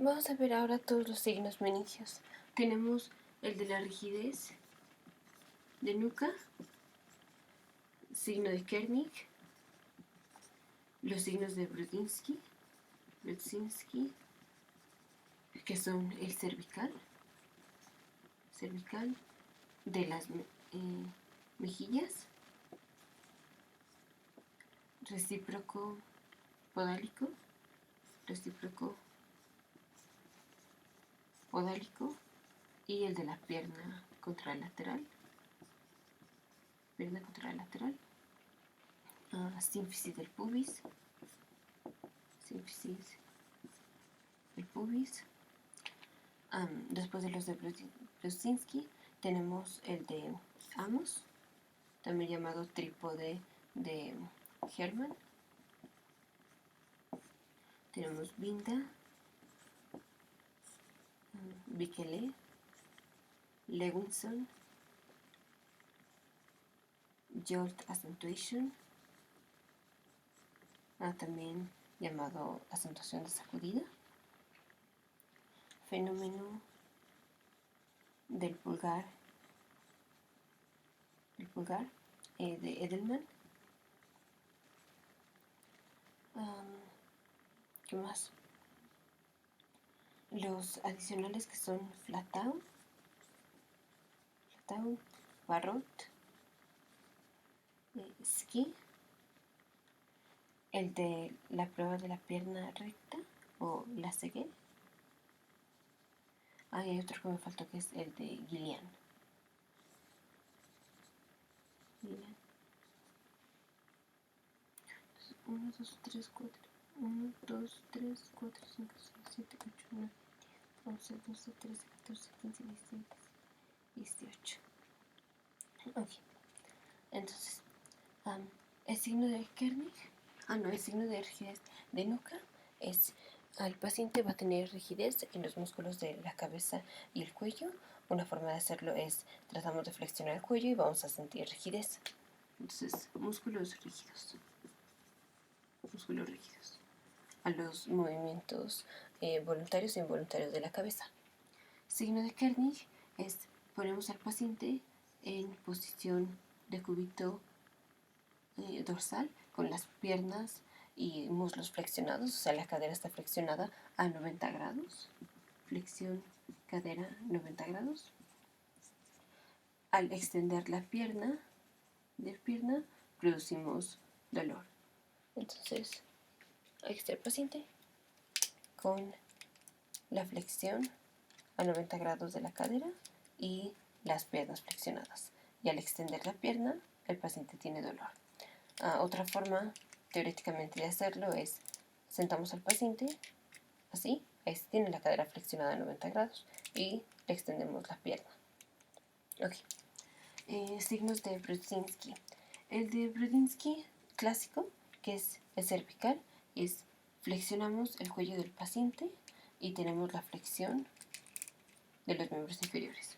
Vamos a ver ahora todos los signos meningios. Tenemos el de la rigidez de nuca, signo de Kernig, los signos de Brudzinski, que son el cervical de las mejillas, recíproco podálico, y el de la pierna contralateral, sínfisis del pubis, después de los de Brudzinski tenemos el de Amos, también llamado trípode de Hermann. Tenemos Binda, Bikele, Lewinson, Jolt Accentuation, también llamado acentuación de sacudida, fenómeno del pulgar de Edelman. ¿Qué más? Los adicionales que son Flatau, Barrot, Ski, el de la prueba de la pierna recta o la Segué. Hay otro que me faltó, que es el de Gillian. 1, 2, 3, 4, 1, 2, 3, 4, 5, 6, 7, 8, 9, 11, 12, 13, 14, 15, 16, 18. Ok, entonces, el signo de Kernig, el signo de rigidez de nuca es, el paciente va a tener rigidez en los músculos de la cabeza y el cuello. Una forma de hacerlo es, tratamos de flexionar el cuello y vamos a sentir rigidez. Entonces, músculos rígidos a los movimientos voluntarios e involuntarios de la cabeza. Signo de Kernig es, ponemos al paciente en posición de cúbito dorsal con las piernas y muslos flexionados, o sea, la cadera está flexionada a 90 grados. Flexión, cadera 90 grados. Al extender la pierna, producimos dolor. Entonces, ahí está el paciente con la flexión a 90 grados de la cadera y las piernas flexionadas. Y al extender la pierna, el paciente tiene dolor. Otra forma, teóricamente, de hacerlo es, sentamos al paciente así, tiene la cadera flexionada a 90 grados y le extendemos la pierna. Ok. Signos de Brudzinski. El de Brudzinski clásico, que es el cervical, es flexionamos el cuello del paciente y tenemos la flexión de los miembros inferiores.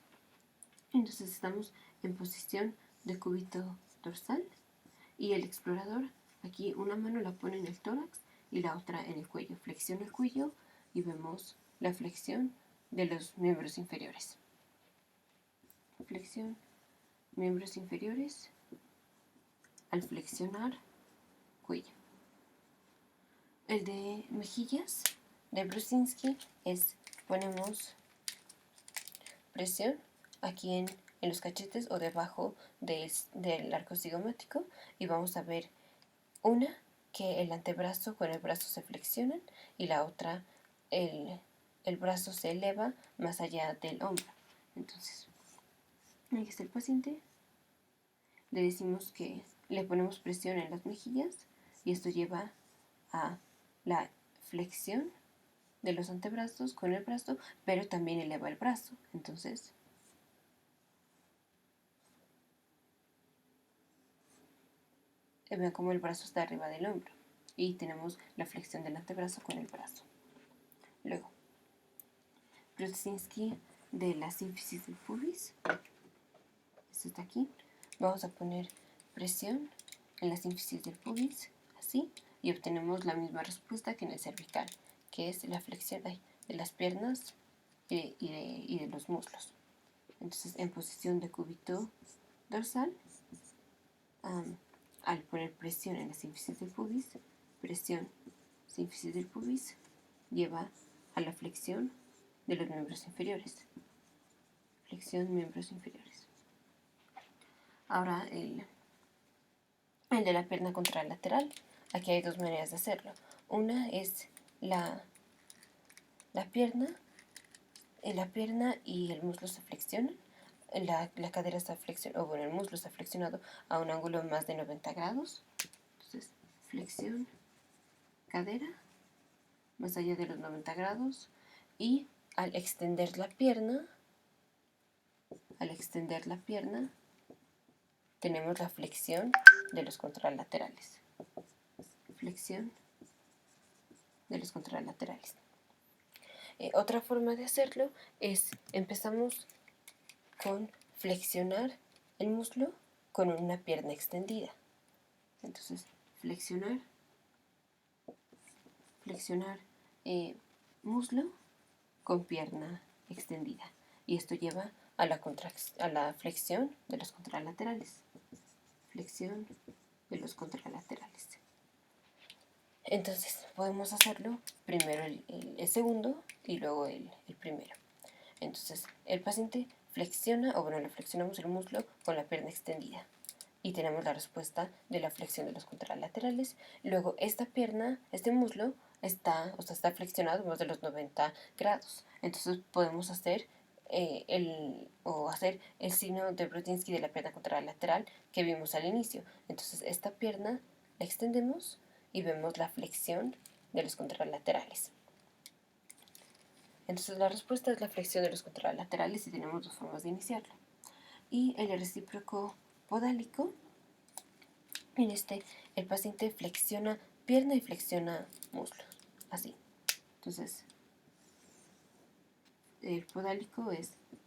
Entonces estamos en posición de cúbito dorsal y el explorador, aquí una mano la pone en el tórax y la otra en el cuello. Flexiona el cuello y vemos la flexión de los miembros inferiores. Flexión, miembros inferiores, al flexionar, cuello. El de mejillas, de Brudzinski, es, ponemos presión aquí en los cachetes o debajo del arco cigomático y vamos a ver una que el antebrazo con el brazo se flexionan y la otra el brazo se eleva más allá del hombro. Entonces, ahí está el paciente, le decimos que le ponemos presión en las mejillas y esto lleva a la flexión de los antebrazos con el brazo, pero también eleva el brazo. Entonces, vean cómo el brazo está arriba del hombro y tenemos la flexión del antebrazo con el brazo. Luego, Brudzinski de la sínfisis del pubis. Esto está aquí. Vamos a poner presión en la sínfisis del pubis, así, y obtenemos la misma respuesta que en el cervical, que es la flexión de las piernas y de los muslos. Entonces, en posición de cúbito dorsal, al poner presión en la sínfisis del pubis, presión sínfisis del pubis lleva a la flexión de los miembros inferiores. Flexión miembros inferiores. Ahora el de la pierna contralateral. Aquí hay dos maneras de hacerlo. Una es la pierna y el muslo se flexionan. La cadera está flexionada, o bueno, el muslo está flexionado a un ángulo más de 90 grados. Entonces, flexión, cadera, más allá de los 90 grados. Y al extender la pierna, tenemos la flexión de los contralaterales. Flexión de los contralaterales. Otra forma de hacerlo es, empezamos con flexionar el muslo con una pierna extendida. Entonces, flexionar muslo con pierna extendida. Y esto lleva a la flexión de los contralaterales. Flexión de los contralaterales. Entonces, podemos hacerlo primero el segundo y luego el primero. Entonces, el paciente flexiona, o bueno, le flexionamos el muslo con la pierna extendida. Y tenemos la respuesta de la flexión de los contralaterales. Luego, esta pierna, este muslo, está flexionado más de los 90 grados. Entonces, podemos hacer el signo de Brudzinski de la pierna contralateral que vimos al inicio. Entonces, esta pierna la extendemos y vemos la flexión de los contralaterales. Entonces la respuesta es la flexión de los contralaterales y tenemos dos formas de iniciarlo. Y el recíproco podálico, en el paciente flexiona pierna y flexiona muslo, así. Entonces, el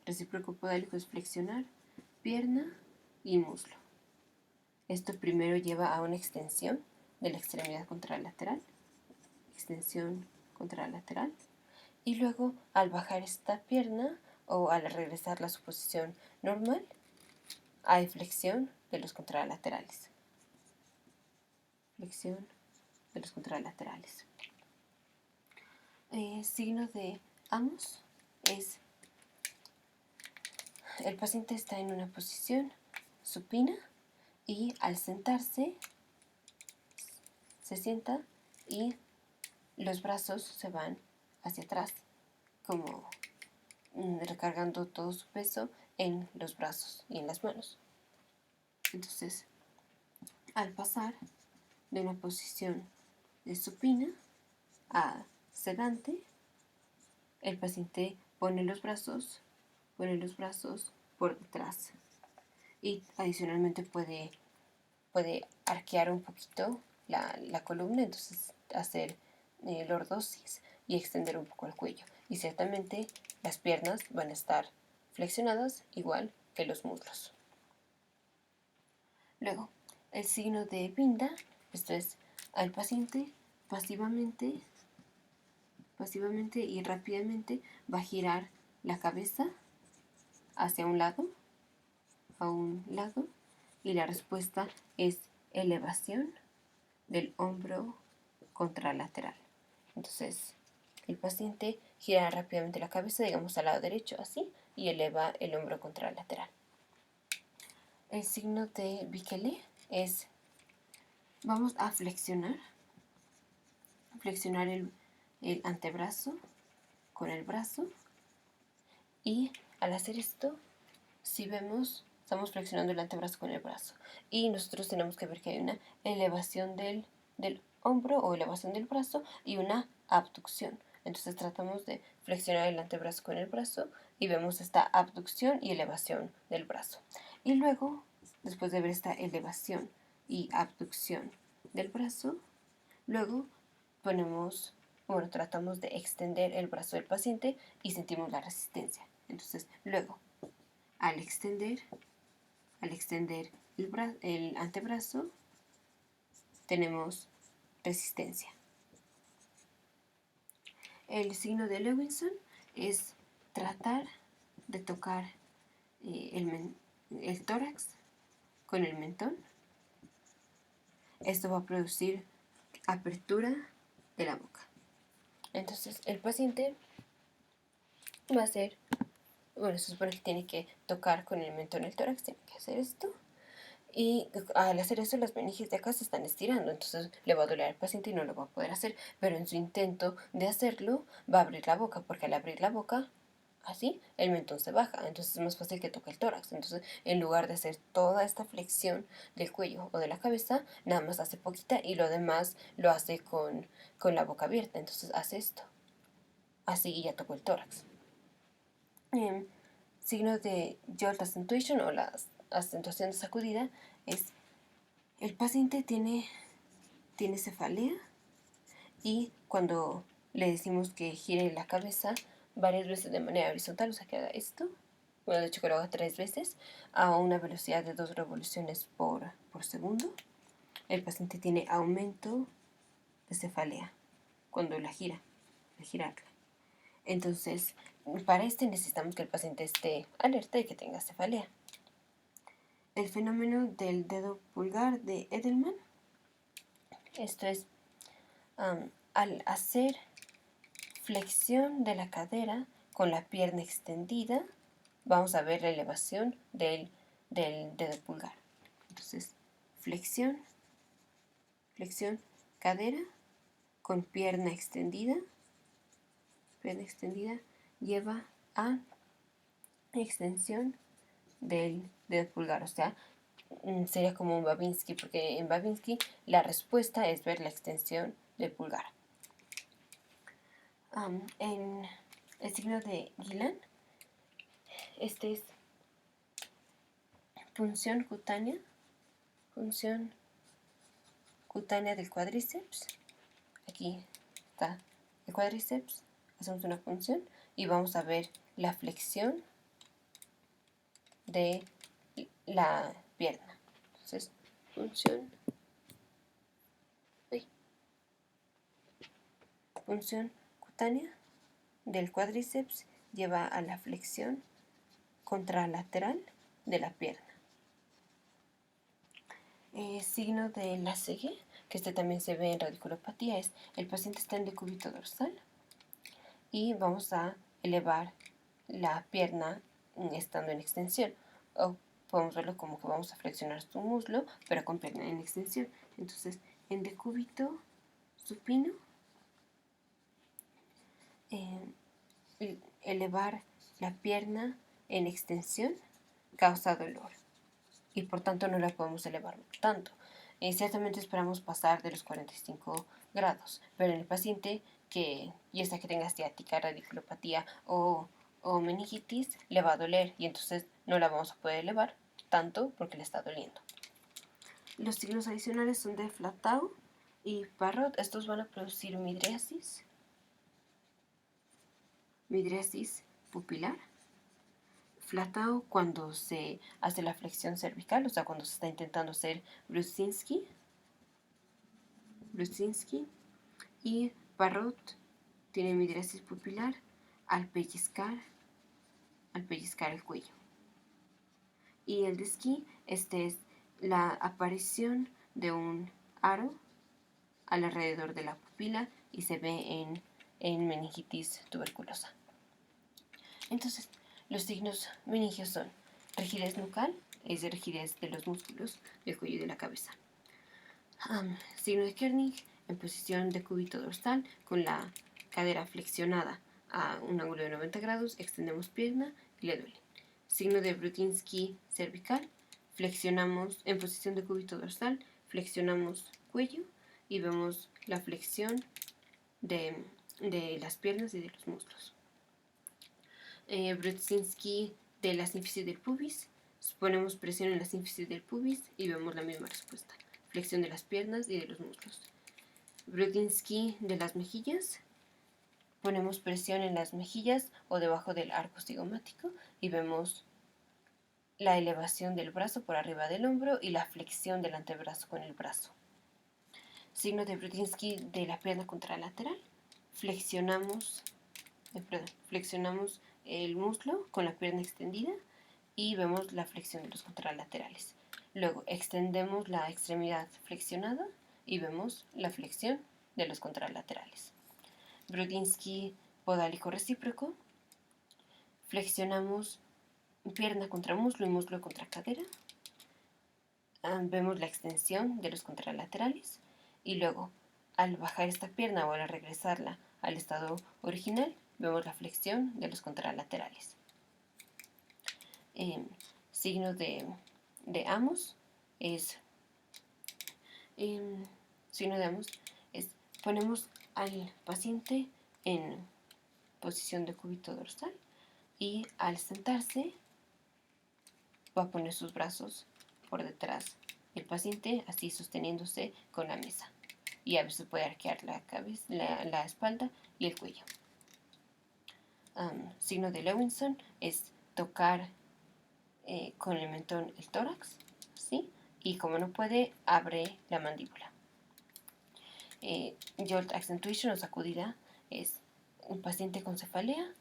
recíproco podálico es flexionar pierna y muslo. Esto primero lleva a una extensión de la extremidad contralateral, extensión contralateral, y luego al bajar esta pierna o al regresarla a su posición normal, hay flexión de los contralaterales. Flexión de los contralaterales. Signo de Amos es el paciente está en una posición supina y al sentarse se sienta y los brazos se van hacia atrás, como recargando todo su peso en los brazos y en las manos. Entonces, al pasar de una posición de supina a sedante, el paciente pone los brazos por detrás y adicionalmente puede arquear un poquito la columna, entonces hacer lordosis y extender un poco el cuello. Y ciertamente las piernas van a estar flexionadas igual que los muslos. Luego, el signo de Pinda, esto es al paciente pasivamente y rápidamente va a girar la cabeza hacia un lado, y la respuesta es elevación del hombro contralateral. Entonces, el paciente gira rápidamente la cabeza, digamos al lado derecho, así, y eleva el hombro contralateral. El signo de Bikele es, vamos a flexionar el antebrazo con el brazo, y al hacer esto, si vemos, estamos flexionando el antebrazo con el brazo y nosotros tenemos que ver que hay una elevación del hombro o elevación del brazo y una abducción. Entonces tratamos de flexionar el antebrazo con el brazo y vemos esta abducción y elevación del brazo. Y luego, después de ver esta elevación y abducción del brazo, luego tratamos de extender el brazo del paciente y sentimos la resistencia. Entonces, luego, al extender el antebrazo, tenemos resistencia. El signo de Lewinson es tratar de tocar el tórax con el mentón. Esto va a producir apertura de la boca. Entonces el paciente va a hacer, bueno, se supone que tiene que tocar con el mentón el tórax, tiene que hacer esto. Y al hacer eso las meninges de acá se están estirando, entonces le va a doler al paciente y no lo va a poder hacer. Pero en su intento de hacerlo va a abrir la boca, porque al abrir la boca, así, el mentón se baja, entonces es más fácil que toque el tórax. Entonces, en lugar de hacer toda esta flexión del cuello o de la cabeza, nada más hace poquita y lo demás lo hace con la boca abierta. Entonces hace esto, así, y ya tocó el tórax. Signo de jolt accentuation o la acentuación de sacudida es el paciente tiene cefalea y cuando le decimos que gire la cabeza varias veces de manera horizontal, o sea que haga esto, bueno, de hecho que lo haga 3 veces a una velocidad de 2 revoluciones por segundo, el paciente tiene aumento de cefalea cuando la gira, al girarla. Entonces, para necesitamos que el paciente esté alerta y que tenga cefalea. El fenómeno del dedo pulgar de Edelman, esto es al hacer flexión de la cadera con la pierna extendida, vamos a ver la elevación del dedo pulgar. Entonces, flexión, cadera con pierna extendida lleva a extensión del dedo pulgar, o sea, sería como un Babinski, porque en Babinski la respuesta es ver la extensión del pulgar. En el signo de Gillan, este es punción cutánea del cuádriceps. Aquí está el cuádriceps, hacemos una punción y vamos a ver la flexión de la pierna. Entonces, punción cutánea del cuádriceps lleva a la flexión contralateral de la pierna. Signo de la cegué, que este también se ve en radiculopatía, es el paciente está en decúbito dorsal y vamos a elevar la pierna estando en extensión, o podemos verlo como que vamos a flexionar su muslo pero con pierna en extensión. Entonces, en decúbito supino, elevar la pierna en extensión causa dolor y por tanto no la podemos elevar tanto. Ciertamente esperamos pasar de los 45 grados, pero en el paciente que ya sea que tenga ciática, radiculopatía o meningitis, le va a doler y entonces no la vamos a poder elevar tanto porque le está doliendo. Los signos adicionales son de Flatau y Parrot. Estos van a producir midriasis pupilar. Flatau cuando se hace la flexión cervical, o sea, cuando se está intentando hacer Brudzinski. Y Parrot tiene midriasis pupilar al pellizcar el cuello. Y el de Ski, este es la aparición de un aro alrededor de la pupila y se ve en meningitis tuberculosa. Entonces, los signos meningios son rigidez nucal, es de rigidez de los músculos del cuello y de la cabeza. Signo de Kernig, en posición de cúbito dorsal, con la cadera flexionada a un ángulo de 90 grados, extendemos pierna y le duele. Signo de Brudzinski cervical, flexionamos en posición de cúbito dorsal, flexionamos cuello y vemos la flexión de las piernas y de los muslos. Brudzinski de la sínfisis del pubis, ponemos presión en la sínfisis del pubis y vemos la misma respuesta, flexión de las piernas y de los muslos. Brudzinski de las mejillas, ponemos presión en las mejillas o debajo del arco cigomático y vemos la elevación del brazo por arriba del hombro y la flexión del antebrazo con el brazo. Signo de Brudzinski de la pierna contralateral, flexionamos el muslo con la pierna extendida y vemos la flexión de los contralaterales. Luego extendemos la extremidad flexionada y vemos la flexión de los contralaterales. Brudinsky podálico recíproco. Flexionamos pierna contra muslo y muslo contra cadera. Vemos la extensión de los contralaterales y luego al bajar esta pierna o al regresarla al estado original vemos la flexión de los contralaterales. Signo de Amos es ponemos al paciente en posición de cúbito dorsal y al sentarse va a poner sus brazos por detrás del paciente, así sosteniéndose con la mesa, y a veces puede arquear la cabeza, la espalda y el cuello. Signo de Lewinson es tocar con el mentón el tórax, ¿sí? Y como no puede, abre la mandíbula. Jolt accentuation o sacudida es un paciente con cefalea,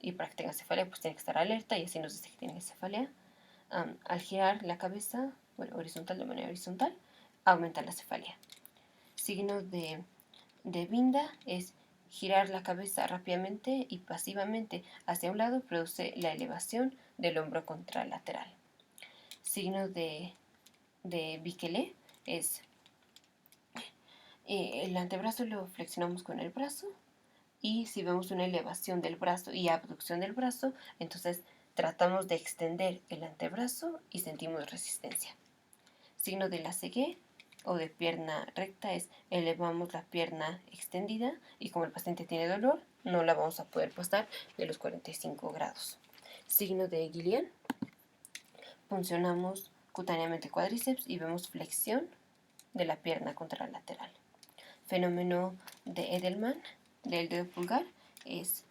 y para que tenga cefalea pues tiene que estar alerta y así nos dice que tiene cefalea. Al girar la cabeza, de manera horizontal, aumenta la cefalea. Signo de Binda es girar la cabeza rápidamente y pasivamente hacia un lado, produce la elevación del hombro contralateral. Signo de Bikele es el antebrazo lo flexionamos con el brazo, y si vemos una elevación del brazo y abducción del brazo, entonces tratamos de extender el antebrazo y sentimos resistencia. Signo de la cegué o de pierna recta es elevamos la pierna extendida y como el paciente tiene dolor, no la vamos a poder pasar de los 45 grados. Signo de Guillain, puncionamos cutáneamente cuádriceps y vemos flexión de la pierna contralateral. Fenómeno de Edelman del dedo pulgar es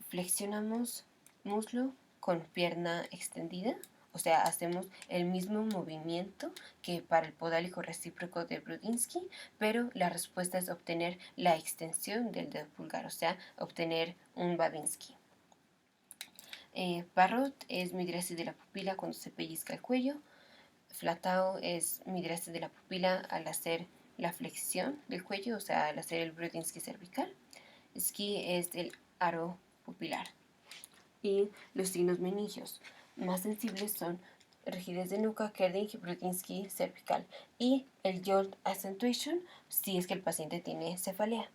flexionamos muslo con pierna extendida, o sea, hacemos el mismo movimiento que para el podálico recíproco de Brudinsky, pero la respuesta es obtener la extensión del dedo pulgar, o sea, obtener un Babinski. Parrot es midriasis de la pupila cuando se pellizca el cuello. Flatao es midriasis de la pupila al hacer la flexión del cuello, o sea, al hacer el Brudinsky cervical. Ski es el aro pupilar. Y los signos meningios más sensibles son rigidez de nuca, Kerding y Brudinsky cervical, y el Jolt accentuation si es que el paciente tiene cefalea.